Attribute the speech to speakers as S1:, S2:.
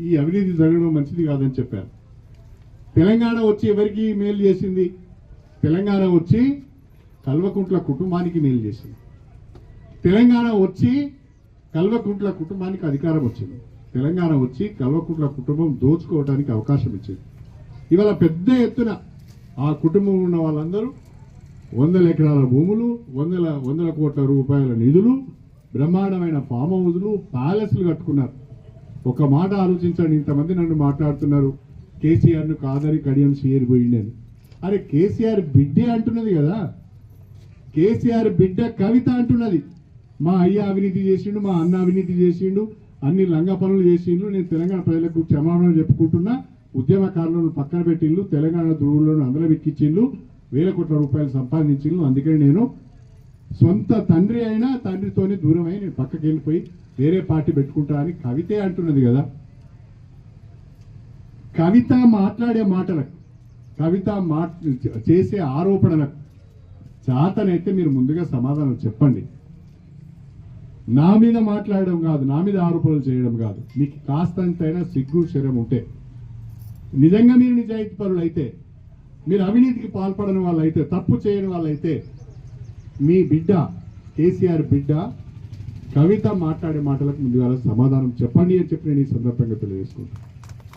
S1: ఈ అవినీతి జరగడం మంచిది కాదని చెప్పారు. తెలంగాణ వచ్చి ఎవరికి మేలు చేసింది? తెలంగాణ వచ్చి కల్వకుంట్ల కుటుంబానికి మేలు చేసింది. తెలంగాణ వచ్చి కల్వకుంట్ల కుటుంబానికి అధికారం వచ్చింది. తెలంగాణ వచ్చి కల్వకుంట్ల కుటుంబం దోచుకోవడానికి అవకాశం ఇచ్చింది. ఇవాళ పెద్ద ఎత్తున ఆ కుటుంబం ఉన్న వాళ్ళందరూ 100 ఎకరాల భూములు, వందల కోట్ల రూపాయల నిధులు, బ్రహ్మాండమైన ఫామ్ హౌస్లు, ప్యాలెస్లు కట్టుకున్నారు. ఒక మాట ఆలోచించండి. ఇంతమంది నన్ను మాట్లాడుతున్నారు కేసీఆర్ను కాదని కడియం సీఆర్ పోయింది అని. అరే కేసీఆర్ బిడ్డే అంటున్నది కదా, కేసీఆర్ బిడ్డ కవిత అంటున్నది మా అయ్య అవినీతి చేసిండు, మా అన్న అవినీతి చేసిండు, అన్ని లంగ పనులు చేసిండు, నేను తెలంగాణ ప్రజలకు క్షమాపణ చెప్పుకుంటున్నా, ఉద్యమకారులను పక్కన పెట్టిండు, తెలంగాణ ధ్రువులను అందరూ ఎక్కించిండు, 1000 కోట్ల రూపాయలు సంపాదించిండు, అందుకని నేను సొంత తండ్రి అయినా తండ్రితోనే దూరమై నేను పక్కకి వెళ్ళిపోయి వేరే పార్టీ పెట్టుకుంటా అని కవితే అంటున్నది కదా. కవిత మాట్లాడే మాటలకు, కవిత చేసే ఆరోపణలకు చాతనైతే మీరు ముందుగా సమాధానం చెప్పండి. నా మీద మాట్లాడడం కాదు, నా మీద ఆరోపణలు చేయడం కాదు. మీకు కాస్తంతైనా సిగ్గు శరం ఉంటే, నిజంగా మీరు నిజాయితీ పరులు అయితే, మీరు అవినీతికి పాల్పడని వాళ్ళైతే, తప్పు చేయని వాళ్ళైతే, మీ బిడ్డ కేసీఆర్ బిడ్డ కవిత మాట్లాడే మాటలకు ముందుగా సమాధానం చెప్పండి అని చెప్పి నేను ఈ సందర్భంగా తెలియజేసుకుంటాను.